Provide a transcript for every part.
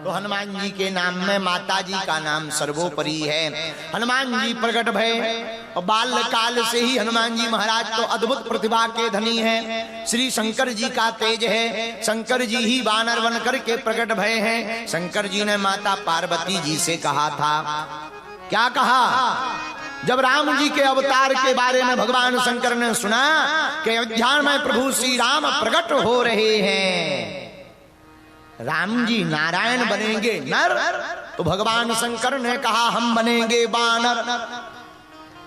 तो हनुमान जी के नाम में माता जी का नाम सर्वोपरि है। हनुमान जी प्रकट भय और बाल्य काल से ही हनुमान जी महाराज तो अद्भुत प्रतिभा के धनी हैं। श्री शंकर जी का तेज है, शंकर जी ही वानर बन करके प्रकट भय हैं। शंकर जी ने माता पार्वती जी से कहा था, क्या कहा? जब राम जी के अवतार के बारे में भगवान शंकर ने सुना कि अयोध्या में प्रभु श्री राम प्रकट हो रहे हैं, राम जी नारायण बनेंगे नर, तो भगवान शंकर ने कहा हम बनेंगे बानर,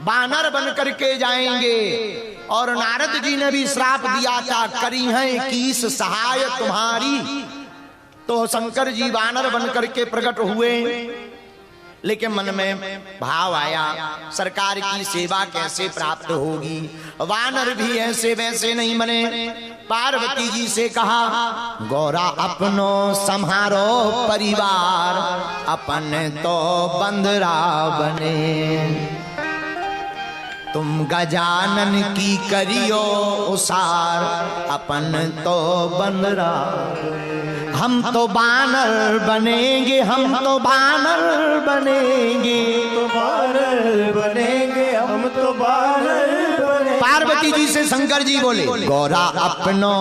बानर बन करके जाएंगे। और नारद जी ने भी श्राप दिया था, करी है कीस सहाय तुम्हारी, तो शंकर जी वानर बन करके प्रकट हुए। लेकिन मन में भाव आया, सरकार की सेवा कैसे प्राप्त होगी, वानर भी ऐसे वैसे नहीं बने। पार्वती जी से कहा, गौरा अपनो संहारो परिवार, अपन तो बंदरा बने। तुम गजानन की करियो उसार, अपन तो बंदरा, हम तो बानर बनेंगे, हम तो बानर बनेंगे, तो बानर बनेंगे, हम तो बानर बनेंगे। पार्वती जी से शंकर जी बोले, गौरा अपनो,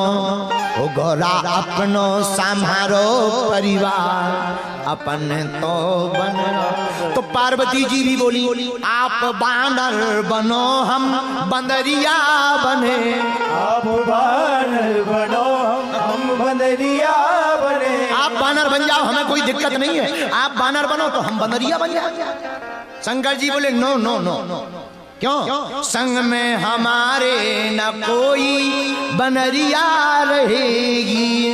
ओ गौरा अपनो संहारो परिवार, अपन तो बंदरा। तो पार्वती जी भी बोली, आप बानर बनो, हम बंदरिया बने। आप बानर बनो, हम बंदरिया बने। आप बानर बन जाओ, हमें कोई दिक्कत नहीं है, आप बानर बनो तो हम बंदरिया बन जाए। शंकर जी बोले, नो नो नो नो। क्यों? संग में हमारे न कोई बनरिया रहेगी,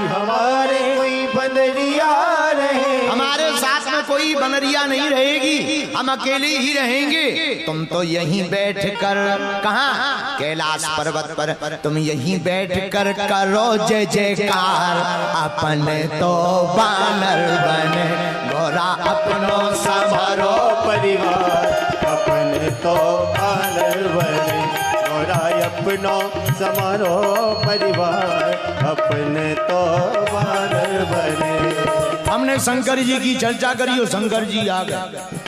हमारे कोई बंदरिया रहे, हमारे साथ में कोई बनरिया नहीं रहेगी, हम अकेले ही रहेंगे। तुम तो यहीं बैठ कर, कहाँ? कैलाश पर्वत पर तुम यहीं बैठ कर करो जय जयकार, अपन तो बानर बने। गौरा अपनो संभारो परिवार, अपन तो बानर बने। गौरा अपनो संभारो परिवार, अपन तो बानर बने। हमने शंकर जी की चर्चा करी और शंकर जी आ गए।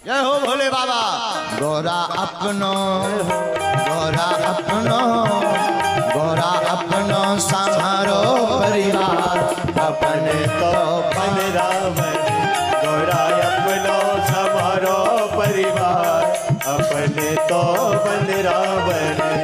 जय हो भोले बाबा। गौरा अपनो, गौरा अपनो, गौरा अपनो संभारो परिवार, अपन तो बंदरा बने। गौरा अपनो संभारो परिवार, अपन तो बंदरा बने।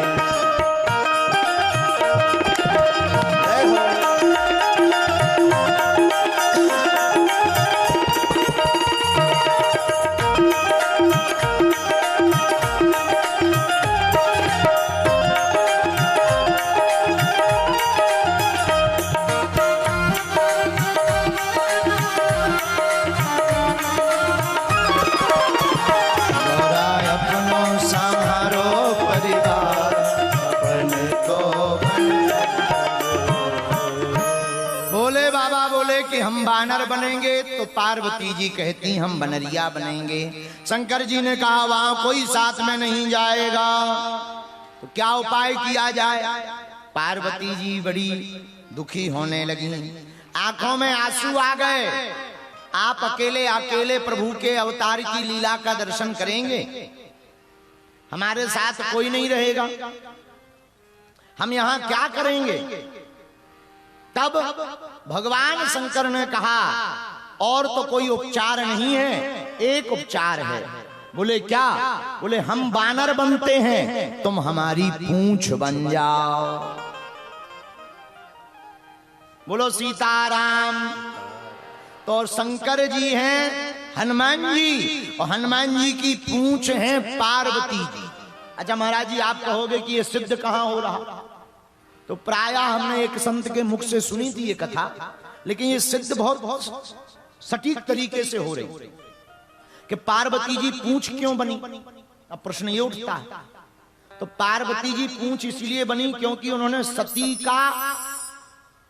हम बानर बनेंगे, तो पार्वती जी कहती हम बनरिया बनेंगे। शंकर जी ने कहा वहां कोई साथ में नहीं जाएगा, तो क्या उपाय किया जाए? पार्वती जी बड़ी दुखी होने लगी, आंखों में आंसू आ गए। आप अकेले अकेले प्रभु के अवतार की लीला का दर्शन करेंगे, हमारे साथ कोई नहीं रहेगा, हम यहां क्या करेंगे? तब भगवान शंकर ने कहा और तो कोई उपचार नहीं है, एक उपचार है। बोले क्या? बोले हम बानर बनते हैं, तुम हमारी पूंछ बन जाओ। बोलो सीताराम। तो शंकर जी हैं हनुमान जी, और हनुमान जी की पूंछ है पार्वती जी। अच्छा महाराज जी, आप कहोगे कि ये सिद्ध कहां हो रहा? तो प्रायः हमने एक संत के मुख से सुनी थी ये कथा, लेकिन ये सिद्ध बहुत सटीक तरीके से हो रही कि पार्वती जी पूंछ क्यों बनी। अब प्रश्न ये उठता है, तो पार्वती जी पूंछ इसलिए बनी क्योंकि उन्होंने सती का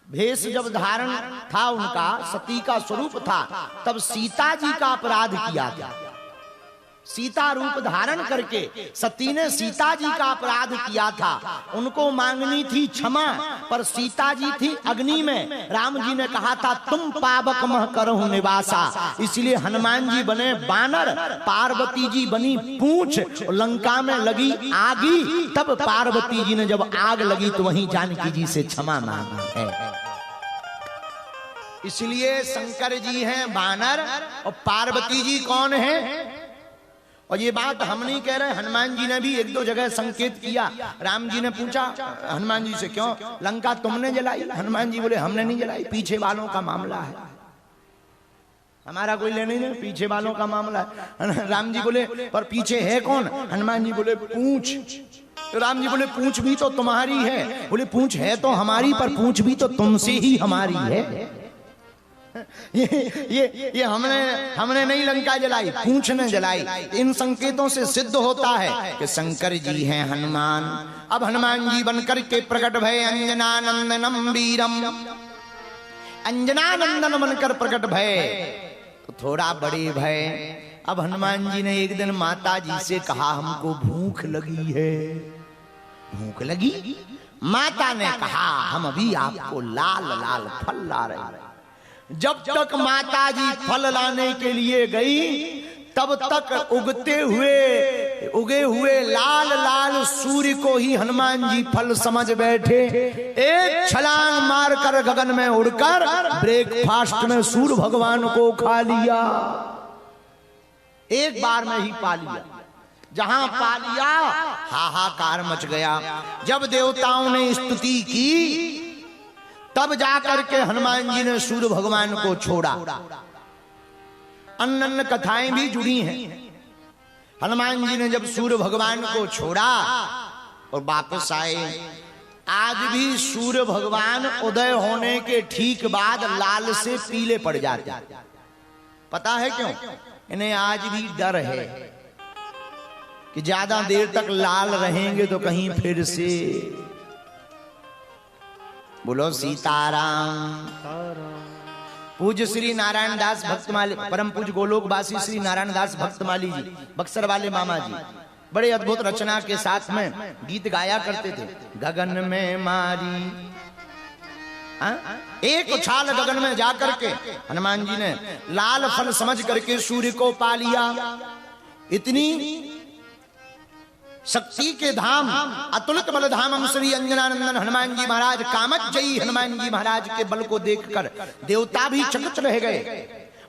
भेष जब धारण था, उनका सती का स्वरूप था, तब सीता जी का अपराध किया था। सीता रूप धारण करके सती ने सीता जी का अपराध किया था, उनको मांगनी थी क्षमा, पर सीता जी थी अग्नि में। राम जी ने कहा था तुम पावक मह करहु निवासा, इसलिए हनुमान जी बने बानर, पार्वती जी बनी पूंछ। लंका में लगी आगी, तब पार्वती जी ने जब आग लगी तो वहीं जानकी जी से क्षमा मांगा है। इसलिए शंकर जी हैं बानर और पार्वती जी कौन है? और ये बात हम नहीं कह रहे, हनुमान जी ने भी एक दो जगह संकेत किया। राम जी ने पूछा हनुमान जी से, क्यों लंका तुमने जलाई? हनुमान जी बोले हमने नहीं जलाई, पीछे वालों का मामला है, हमारा कोई लेने नहीं, पीछे वालों का मामला है। राम जी बोले पर पीछे है कौन? हनुमान जी बोले पूंछ। राम जी बोले पूंछ भी तो तुम्हारी है। बोले पूंछ है तो हमारी, पर पूंछ भी तो तुमसे ही हमारी है। ये हमने नहीं लंका जलाई, पूंछ ने जलाई। इन संकेतों से सिद्ध होता है कि शंकर जी हैं हनुमान। अब हनुमान जी बनकर के प्रकट भय अंजनानंदनम वीरम, अंजनानंदन बनकर प्रकट भय तो थोड़ा बड़े भय। अब हनुमान जी ने एक दिन माता जी से कहा हमको भूख लगी है। भूख लगी? माता ने कहा हम अभी आपको लाल लाल फल ला रहे हैं। जब तक माता जी फल लाने के लिए गई तब तक उगे हुए लाल लाल सूर्य को ही हनुमान जी फल समझ बैठे। एक छलांग मारकर गगन में उड़कर ब्रेकफास्ट में सूर्य भगवान को खा लिया। एक बार में ही पा लिया। जहां पा लिया हाहाकार मच गया। जब देवताओं ने स्तुति की तब जाकर के हनुमान जी ने सूर्य भगवान को छोड़ा। अन्य अन्य कथाएं भी जुड़ी हैं। हनुमान जी ने जब सूर्य भगवान को छोड़ा और वापस आए, आज भी सूर्य भगवान उदय होने के ठीक बाद लाल से पीले पड़ जाते। पता है क्यों? इन्हें आज भी डर है कि ज्यादा देर तक लाल रहेंगे तो कहीं फिर से। बोलो सीताराम। पूज्य श्री नारायण दास भक्तमाली, परम पूज्य गोलोकवासी श्री नारायण दास भक्तमाली जी, बक्सर वाले मामा जी, बड़े अद्भुत रचना के साथ में गीत गाया करते थे। गगन में मारी एक उछाल गगन में जाकर के हनुमान जी ने लाल फल समझ करके सूर्य को पा लिया। इतनी शक्ति के धाम अतुलित बल धाम श्री अंजनानंदन हनुमान जी महाराज, कामतजयी हनुमान जी महाराज के बल को देखकर देवता भी चकित रह गए।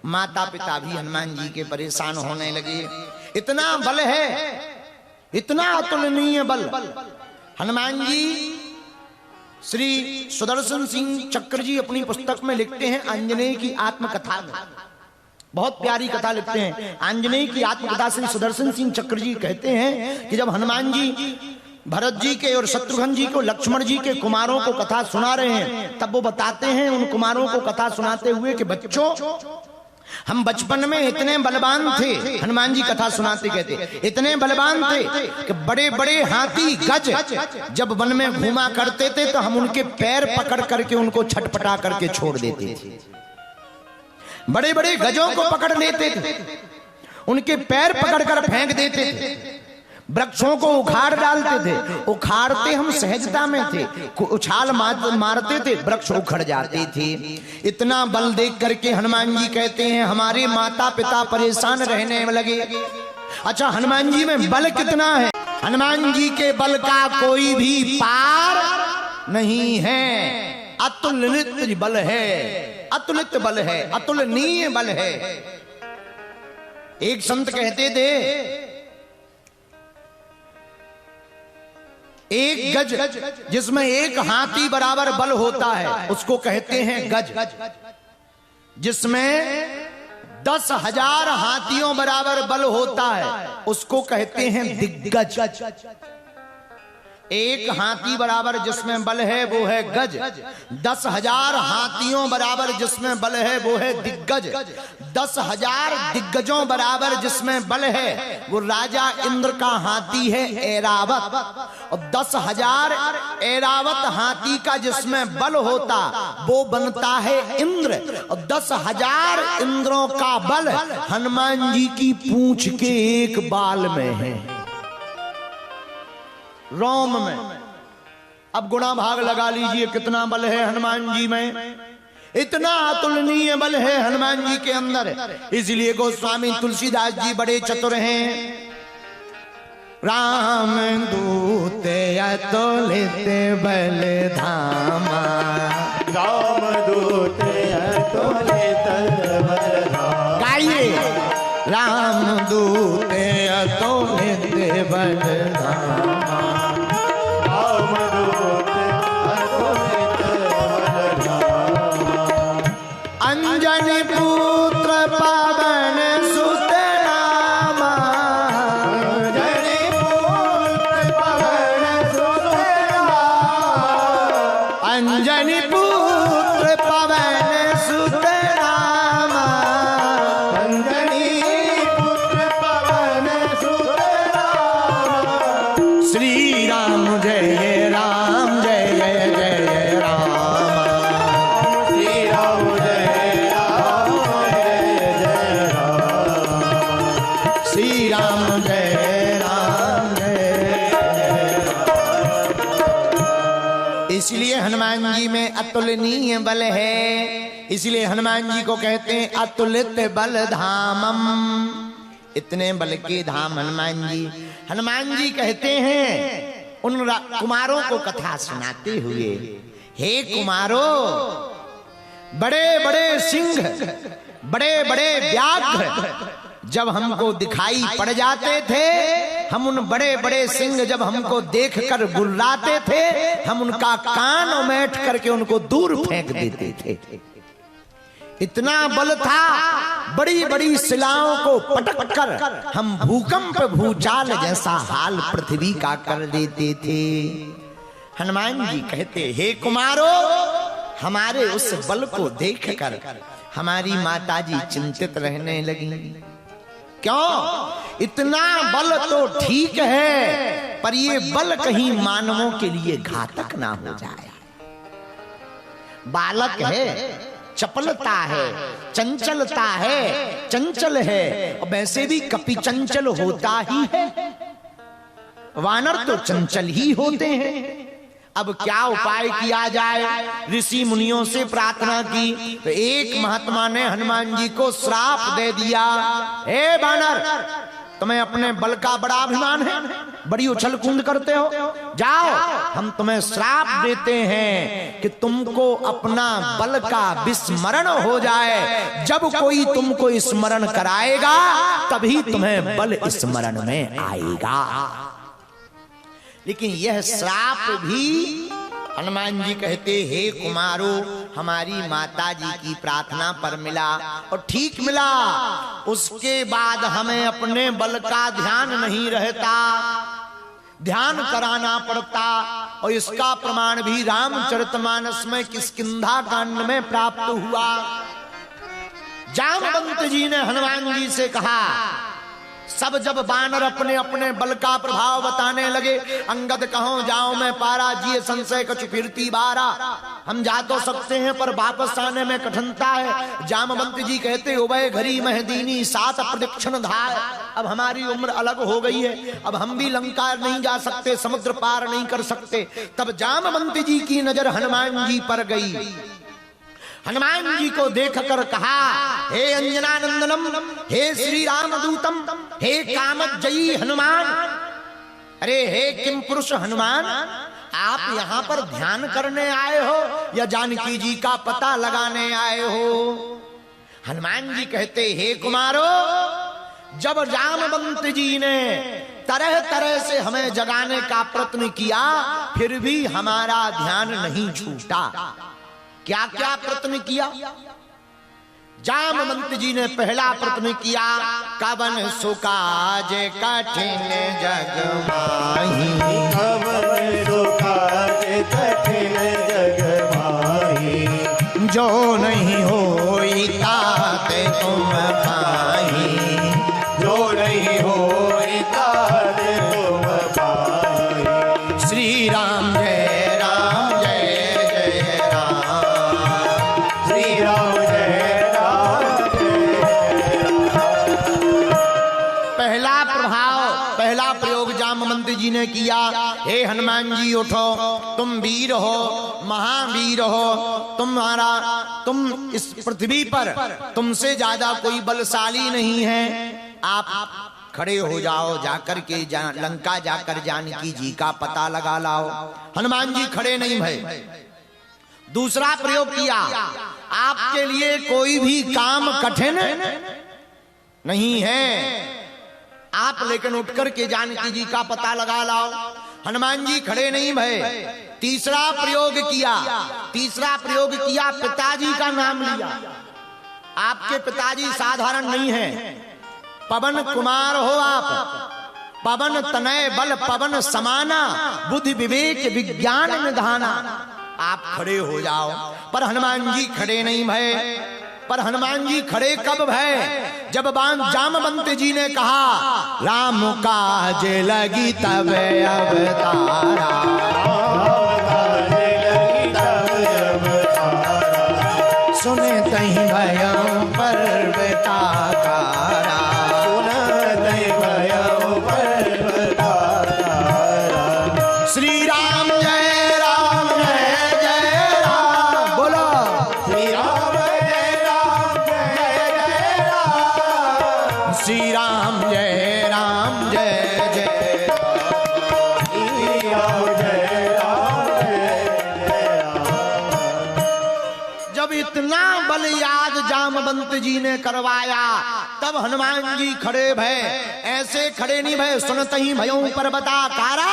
माता पिता भी हनुमान जी के परेशान होने लगे। इतना बल है, इतना अतुलनीय बल। हनुमान जी श्री सुदर्शन सिंह चक्र जी अपनी पुस्तक में लिखते हैं आंजनेय की आत्मकथा में, बहुत प्यारी कथा लिखते हैं। आंजनेय की आत्मकथा श्री सुदर्शन सिंह चक्र जी कहते हैं कि जब हनुमान जी भरत जी के और शत्रुघ्न जी को, लक्ष्मण जी के कुमारों को कथा सुना रहे हैं, तब वो बताते हैं उन कुमारों को कथा सुनाते हुए कि बच्चों हम बचपन में इतने बलवान थे। हनुमान जी कथा सुनाते कहते इतने बलवान थे कि बड़े बड़े हाथी गज जब वन में घूमा करते थे तो हम उनके पैर पकड़ करके उनको छटपटा करके छोड़ देते थे। बड़े बड़े गजों को पकड़ लेते थे, उनके पैर पकड़कर फेंक देते थे, वृक्षों को उखाड़ डालते थे। उखाड़ते हम सहजता में थे, उछाल मारते थे, वृक्ष उखड़ जाते थे। इतना बल देख करके हनुमान जी कहते हैं हमारे माता पिता परेशान रहने लगे। अच्छा, हनुमान जी में बल कितना है? हनुमान जी के बल का कोई भी पार नहीं है। अतुलित बल है, अतुलित बल है, अतुलनीय बल है। एक संत कहते थे एक गज जिसमें एक हाथी बराबर बल होता है उसको कहते हैं गज। जिसमें 10,000 हाथियों बराबर बल होता है उसको कहते हैं दिग्गज। एक हाथी बराबर जिसमें बल है वो है गज, 10,000 हाथियों बराबर जिसमें बल है वो है दिग्गज, 10,000 दिग्गजों बराबर जिसमें बल है वो राजा इंद्र का हाथी है ऐरावत, और 10,000 ऐरावत हाथी का जिसमें बल होता वो बनता है इंद्र, और 10,000 इंद्रों का बल हनुमान जी की पूंछ के एक बाल में है, रोम में। अब गुणा भाग लगा लीजिए कितना बल है हनुमान जी में, इतना अतुलनीय बल है हनुमान जी के अंदर। इसलिए गोस्वामी तुलसीदास जी बड़े चतुर हैं। राम दूत अतुलित बल धामा, राम दूत अतुलित बल धामा, गाइए राम दूत अतुलित बल धामा, अंजनी पुत्र पवन सुत नामा, अंजनी पुत्र पवन सुत नामा, अंजनी पुत्र पवन सुत नामा, अंजनी पुत्र पवन सुत नामा, श्री राम जय राम जय जय राम, श्री राम जय राम जय जय राम, श्री राम जय राम जय। इसलिए हनुमान जी में अतुलनीय बल है, इसलिए हनुमान जी को कहते हैं अतुलित बल धामम, इतने बल के धाम हनुमान जी। हनुमान जी कहते हैं उन कुमारों को कथा सुनाते हुए, हे कुमारों, बड़े बड़े सिंह, बड़े बड़े व्याघ्र जब हमको दिखाई पड़ जाते थे, हम उन बड़े बड़े सिंह जब हमको देखकर गुर्राते थे, हम उनका कान उमेट करके उनको दूर फेंक देते थे। इतना बल था, बड़ी बड़ी शिलाओं को पटक कर हम भूकंप भूचाल जैसा हाल पृथ्वी का कर देते थे। हनुमान जी कहते, हे कुमारों, हमारे उस बल को देखकर हमारी माताजी चिंतित रहने लगी। क्यों? इतना बल तो ठीक है, पर ये बल कहीं मानवों के लिए घातक ना हो जाए। बालक है, चपलता है, चंचलता है, चंचल है, और वैसे भी कपि चंचल होता ही है, वानर तो चंचल ही होते हैं। अब क्या उपाय किया जाए? ऋषि मुनियों से प्रार्थना की तो एक महात्मा ने हनुमान जी को श्राप दे दिया, हे वानर, तुम्हें अपने बल का बड़ा अभिमान है, बड़ी उछल कूद करते हो, जाओ हम तुम्हें श्राप देते हैं कि तुमको अपना बल का विस्मरण हो जाए। जब कोई तुमको स्मरण कराएगा तभी तुम्हें बल स्मरण में आएगा। लेकिन यह श्राप भी हनुमान जी कहते, हे कुमारों, हमारी माता जी की प्रार्थना पर मिला और ठीक मिला। उसके बाद हमें अपने बल का ध्यान नहीं रहता, ध्यान कराना पड़ता। और इसका प्रमाण भी रामचरितमानस में किष्किंधा कांड में प्राप्त हुआ। जामवंत जी ने हनुमान जी से कहा, सब जब बानर अपने अपने बल का प्रभाव बताने लगे, अंगद कहो जाओ मैं पारा, जिए संशय कछु फिरती बारा, हम जा तो सकते हैं पर वापस आने में कठिनता है। जामवंत जी कहते, उभय घरी महदीनी 7 प्रदक्षिण धाय, अब हमारी उम्र अलग हो गई है, अब हम भी लंका नहीं जा सकते, समुद्र पार नहीं कर सकते। तब जामवंत जी की नजर हनुमान जी पर गई। हनुमान जी को देखकर कहा, हे अंजनानंदनम, हे श्री रामदूतम, हे कामजयी हनुमान, अरे हे किम पुरुष हनुमान, आप यहाँ पर ध्यान करने आए हो या जानकी जी का पता लगाने आए हो? हनुमान जी कहते, हे कुमारो, जब जामवंत जी ने तरह तरह से हमें जगाने का प्रयत्न किया, फिर भी हमारा ध्यान नहीं छूटा। क्या क्या प्रयत्न किया? जामवंत जी ने पहला प्रश्न किया, कवन सुकाज कठिन जग माही, कवन सुकाज कठिन जग माही, जो नहीं होई ताते तुम पाही, जो नहीं होई ताते तुम पाही। श्री राम जय राम जय जय राम, श्री राम जय राम जय राम। पहला प्रभाव, पहला प्रयोग जामवंत जी ने किया, हे हनुमान जी उठो, तुम वीर हो, महावीर हो, तुम इस पृथ्वी पर तुमसे ज्यादा कोई बलशाली नहीं है, आप खड़े हो जाओ, जाकर के लंका जाकर जानकी जी का पता लगा लाओ। हनुमान जी खड़े नहीं भये। दूसरा प्रयोग किया, आपके लिए कोई भी काम कठिन नहीं है, आप लेकिन उठकर के जानकी जी का पता लगा लाओ। हनुमान जी खड़े नहीं भये। तीसरा प्रयोग किया, तीसरा प्रयोग किया, पिताजी का नाम लिया। आपके पिताजी साधारण नहीं है, पवन कुमार हो आप, पवन तनय बल पवन समाना, बुद्धि विवेक विज्ञान निधाना। आप खड़े हो जाओ। पर हनुमान जी खड़े नहीं भये। पर हनुमान जी खड़े कब भये? जब जामवंत जी ने कहा, राम काज लगी तब अवतारा, सुने तहीं भयं पर्वताकारा, सुनते भयं पर्वताकारा। श्री राम जय राम जय जय राम, बोलो श्री राम जय राम जय जय राम, श्री राम जय राम जय जय श्री राम जय राम जय जय राम। जब इतना बल याद जामवंत जी ने करवाया, तब हनुमान जी खड़े भये। ऐसे खड़े नहीं भये, सुनते ही भयों पर्वताकारा,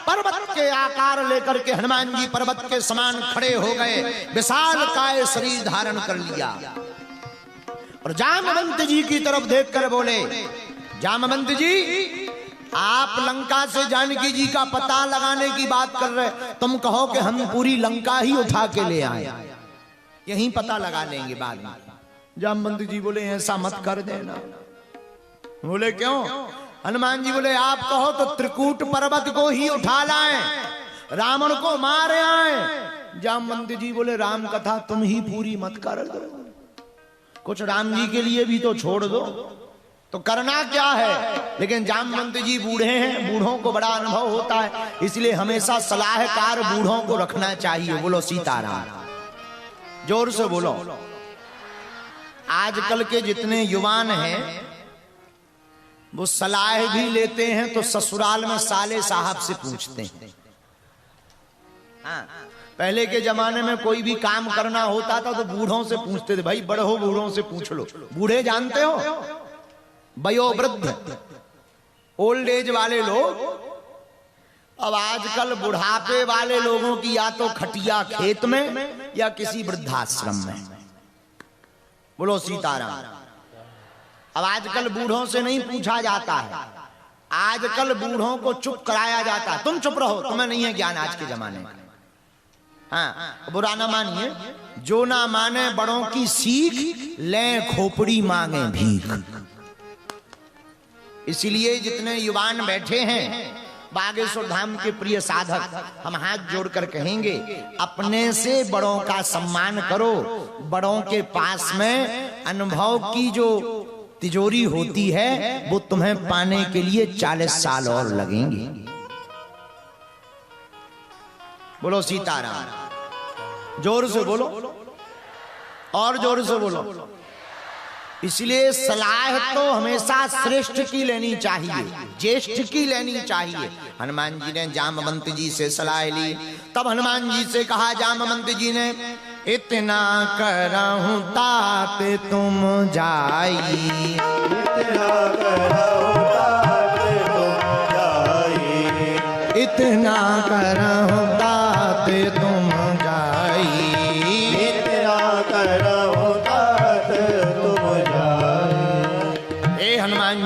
पर्वत के आकार लेकर के हनुमान जी पर्वत के समान खड़े हो गए, विशाल काय शरीर धारण कर लिया। और जामवंत जी की तरफ देखकर बोले, जामवंत जी, आप लंका से जानकी जी का पता लगाने की बात कर रहे, तुम कहो कि हम पूरी लंका ही उठा के ले आए, यहीं पता लगा लेंगे बाद में। जामवंत जी बोले, ऐसा मत कर देना। बोले क्यों? हनुमान जी बोले, आप कहो तो त्रिकूट पर्वत को ही उठा लाएं, रावण को मार आए। जामवंत जी बोले, राम कथा तुम ही पूरी मत कर दो, कुछ राम जी के लिए भी तो छोड़ दो, तो करना क्या है। लेकिन जामवंत जी बूढ़े हैं, बूढ़ों को बड़ा अनुभव होता है, इसलिए हमेशा सलाहकार बूढ़ों को रखना चाहिए। बोलो सीताराम, जोर से बोलो। आजकल के जितने युवान हैं वो सलाह भी लेते हैं तो ससुराल में साले साहब से पूछते हैं। हाँ, पहले के जमाने में कोई भी काम करना होता था तो बूढ़ों से पूछते थे, भाई बड़ो बूढ़ों से पूछ लो। बूढ़े जानते हो, वयोवृद्ध, ओल्ड एज वाले लोग। अब आजकल बुढ़ापे वाले लोगों की या तो खटिया खेत में या किसी वृद्धाश्रम में। बोलो सीताराम। अब आजकल बूढ़ों से नहीं पूछा जाता है, आजकल बूढ़ों को चुप कराया जाता है। तुम चुप रहो, तुम्हें नहीं है ज्ञान आज के जमाने में। हाँ, बुरा ना मानिए, जो ना माने बड़ों की सीख, ले खोपड़ी मांगे भीख। इसलिए जितने युवान बैठे हैं बागेश्वर धाम के प्रिय साधक, हम हाथ जोड़कर कहेंगे, अपने से बड़ों का सम्मान करो। बड़ों के पास में अनुभव की जो तिजोरी होती है वो तुम्हें पाने के लिए 40 साल और लगेंगे। बोलो सीताराम, जोर से बोलो, और जोर से बोलो। इसलिए सलाह तो हमेशा श्रेष्ठ की लेनी चाहिए, ज्येष्ठ की लेनी चाहिए। हनुमान जी ने जामवंत जी से सलाह ली, तब हनुमान जी से कहा जामवंत जी ने, इतना करहूं तात तुम जाई, इतना करहूं तात तुम जाई, इतना करहूं तात तुम जाई, इतना करहूं तात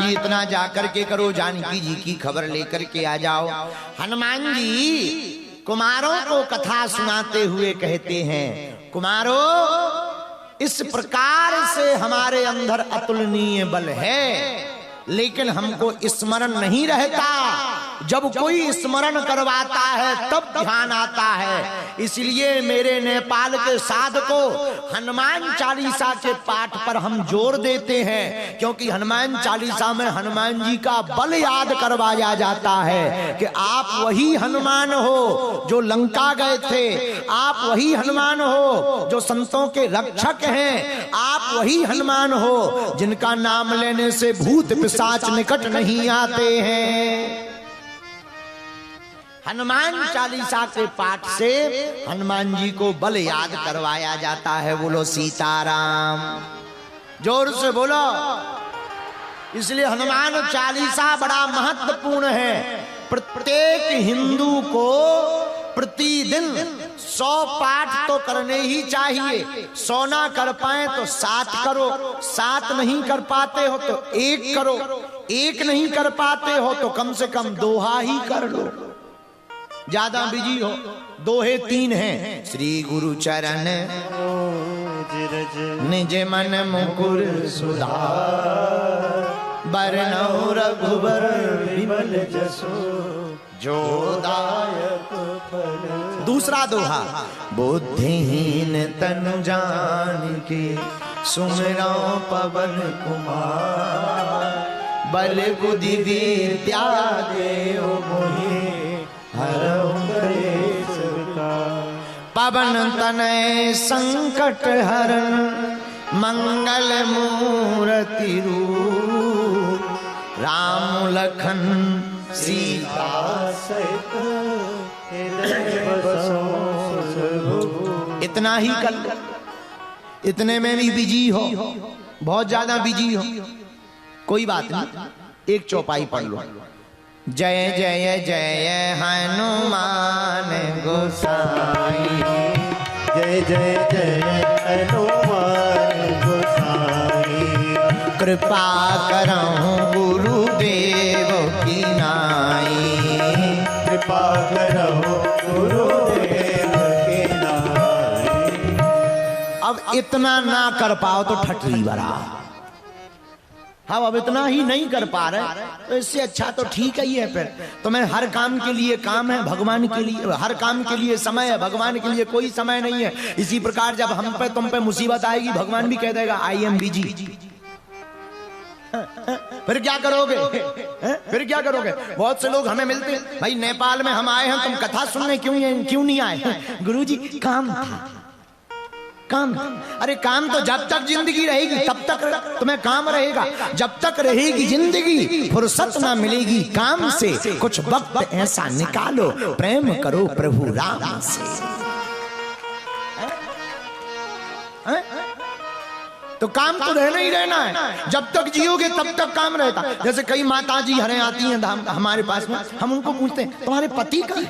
जी इतना जाकर के करो, जानकी जी की खबर लेकर के आ जाओ। हनुमान जी कुमारों को कथा सुनाते हुए कहते हैं, कुमारों इस प्रकार से हमारे अंदर अतुलनीय बल है, लेकिन हमको स्मरण नहीं रहता। जब कोई स्मरण करवाता है तब ध्यान आता है। इसलिए मेरे नेपाल के साध को हनुमान चालीसा के पाठ पर हम जोर देते हैं, क्योंकि हनुमान चालीसा में हनुमान जी का बल याद करवाया जाता है कि आप वही हनुमान हो जो लंका गए थे, आप वही हनुमान हो जो संतों के रक्षक हैं, आप वही हनुमान हो जिनका नाम लेने से भूत पिशाच निकट नहीं आते हैं। हनुमान चालीसा के पाठ से हनुमान जी को बल याद करवाया जाता है। बोलो सीताराम, जोर से बोलो। इसलिए हनुमान चालीसा बड़ा महत्वपूर्ण है। प्रत्येक हिंदू को प्रतिदिन 100 पाठ तो करने ही चाहिए। 100 ना कर पाए तो 7 करो, 7 नहीं कर पाते हो तो 1 करो, 1 नहीं कर पाते हो तो कम से कम दोहा ही कर लो। ज्यादा बिजी हो, दोहे 3 हैं। श्री गुरु चरण निज मन मुकुर सुधार, बरनउँ रघुबर विमल जसु, जो दायक फल। दूसरा दोहा, बुद्धिहीन तनु जानिके, सुमिरौ पवन कुमार, बल बुद्धि विद्या देव मोहि, पवन तनय संकट हरण, मंगल मूर्ति रूप, राम लखन सीता सहित इतना ही कर, इतने में भी बिजी हो, बहुत ज्यादा बिजी हो, कोई बात नहीं, एक चौपाई पढ़ लो। जय जय जय हनुमान गोसाई, जय जय जय हनुमान गोसाई, कृपा करहु गुरुदेव की नाई, कृपा करहु गुरुदेव की नाई। अब इतना ना कर पाओ तो ठटरी बरा, हम अब इतना ही नहीं कर पा रहे तो इससे अच्छा तो ठीक ही है। फिर तो मैं हर काम के लिए काम है, भगवान के लिए हर काम के लिए समय है, भगवान के लिए कोई समय नहीं है। इसी प्रकार जब हम पे तुम पे मुसीबत आएगी, भगवान भी कह देगा आई एम बिजी। फिर क्या करोगे? फिर क्या करोगे? बहुत से लोग हमें मिलते हैं, भाई नेपाल में हम आए हैं, तुम कथा सुनने क्यों नहीं आए? गुरुजी काम था, काम। अरे काम तो जब तक जिंदगी रहेगी तब तक तुम्हें काम रहेगा। जब तक रहेगी जिंदगी फुर्सत ना मिलेगी काम से। कुछ वक्त ऐसा निकालो, प्रेम करो प्रभु राम से। तो काम तो रहना ही रहना है, जब तक जियोगे तब तक काम रहता। जैसे कई माता जी हरें आती हैं हमारे पास में, हम उनको पूछते हैं तुम्हारे पति का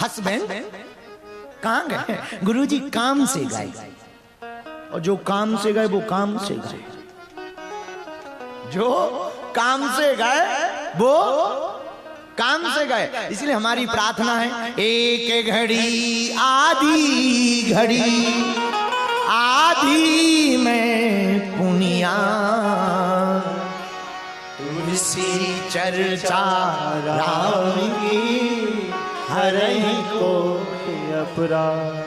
हस्बैंड कहाँ गए? गुरुजी काम से गए। और जो काम से गए वो काम से गए, जो काम से गए वो काम से गए। इसलिए हमारी प्रार्थना है, एक घड़ी आधी घड़ी आधी में पुनिया, तुलसी चर्चा राम की हरहि को अपराध।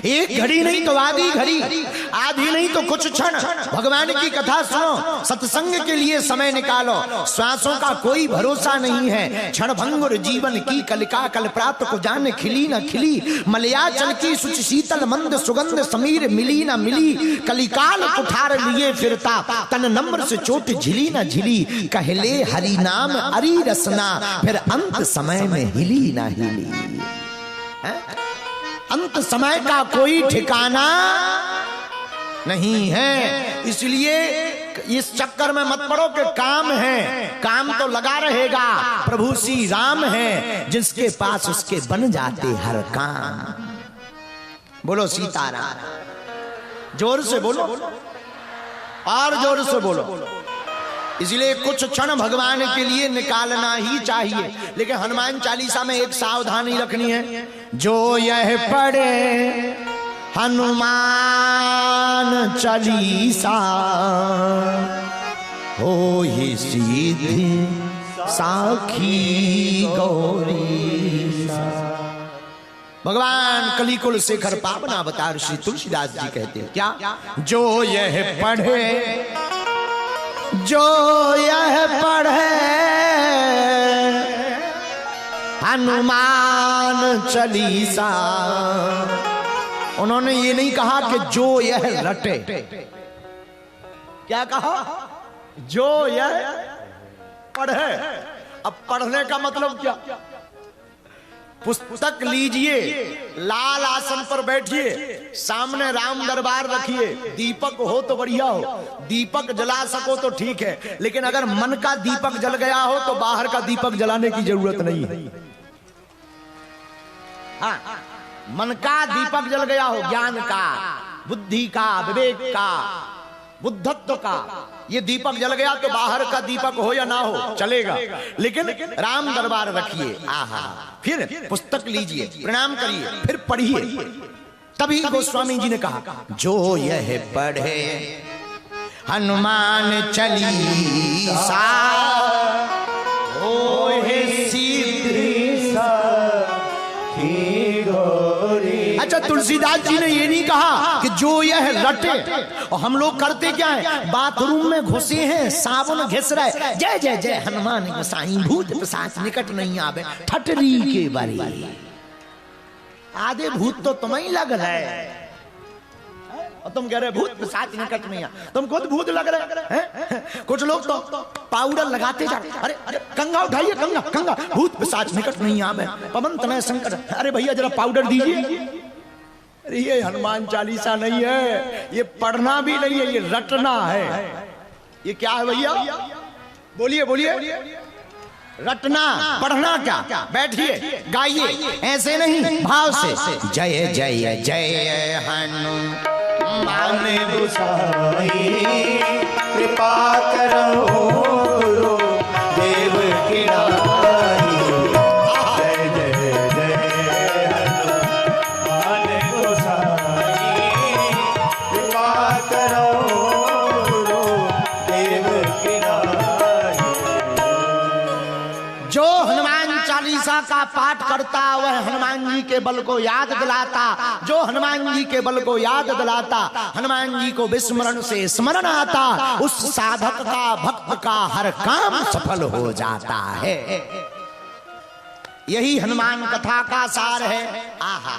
एक घड़ी नहीं तो आधी घड़ी, आधी नहीं तो कुछ क्षण भगवान की कथा सुनो, सत्संग के लिए समय निकालो। श्वासों का कोई भरोसा नहीं है, क्षण भंगुर जीवन की कलिका, कल प्राप्त को जान खिली न खिली। मलयाचल की सुच शीतल मंद सुगंध, समीर मिली न मिली। कलिकाल कुठार लिए फिरता, तन नम्र से चोट झिली न झिली। कहले हरि नाम अरि रसना, फिर अंत समय में हिली न हिली। अंत समय का कोई ठिकाना नहीं है। इसलिए इस चक्कर में मत पड़ो कि काम है, काम तो लगा रहेगा। प्रभु श्री राम है, जिसके पास उसके बन जाते हर काम। बोलो सीताराम, जोर से बोलो और जोर से बोलो। इसलिए कुछ क्षण भगवान के लिए निकालना ही चाहिए। लेकिन हनुमान चालीसा में एक सावधानी रखनी है, जो यह पढ़े हनुमान चालीसा हो ही सीधी साखी गौरी। भगवान कलिकुल शेखर पावन अवतार श्री तुलसीदास जी कहते हैं क्या, जो यह पढ़े, जो यह पढ़े हनुमान चालीसा। उन्होंने ये नहीं कहा कि जो यह रटे, क्या कहा, जो यह पढ़े। अब पढ़ने का मतलब क्या, पुस्तक लीजिए, लाल आसन पर बैठिए, सामने राम दरबार रखिए, दीपक हो तो बढ़िया हो, दीपक जला सको तो ठीक है, लेकिन अगर मन का दीपक जल गया हो तो बाहर का दीपक जलाने की जरूरत नहीं है। हाँ, मन का दीपक जल गया हो, ज्ञान का, बुद्धि का, विवेक का, बुद्धत्व का, ये दीपक जल गया तो बाहर का दीपक हो या ना हो चलेगा, लेकिन राम दरबार रखिए, आहा, फिर पुस्तक लीजिए, प्रणाम करिए, फिर पढ़िए। तभी गोस्वामी जी ने कहा, जो यह पढ़े हनुमान चालीसा होए सीधी साखी गौरी। अच्छा, तुलसीदास जी ने ये नहीं कहा कि जो यह रटे। और हम लोग करते क्या है, बाथरूम में घुसे हैं, साबुन घिस रहा है, जय जय जय हनुमान गोसाई भूत पिशाच निकट नहीं आवे, ठटरी के बारी। आधे भूत तो तुम्हें ही लग रहा है और तुम कह रहे भूत पिशाच निकट नहीं आ, तुम खुद भूत लग रहे हैं। कुछ लोग तो पाउडर लगाते जा, अरे अरे कंगा उठाइए, कंगा कंगा, भूत पिशाच निकट नहीं आवे, पवन तनय संकट। अरे भैया जरा पाउडर दीजिए। अरे ये हनुमान चालीसा नहीं है, ये पढ़ना भी नहीं है, ये रटना है। ये क्या है भैया, बोलिए बोलिए, रटना, पढ़ना क्या, बैठिए गाइए, ऐसे नहीं, भाव से, जय जय जय हनुमान गोसाई कृपा करो देव की नाई। जय जय जय हनुमान गोसाई कृपा करो देव की नाई। जो हनुमान चालीसा का पाठ करता वह हनुमान जी के बल को याद दिलाता, जो हनुमान जी के बल को याद दिलाता, हनुमान जी को विस्मरण से स्मरण आता, उस साधक का, भक्त का हर काम सफल हो जाता है। यही हनुमान कथा का सार है। आहा,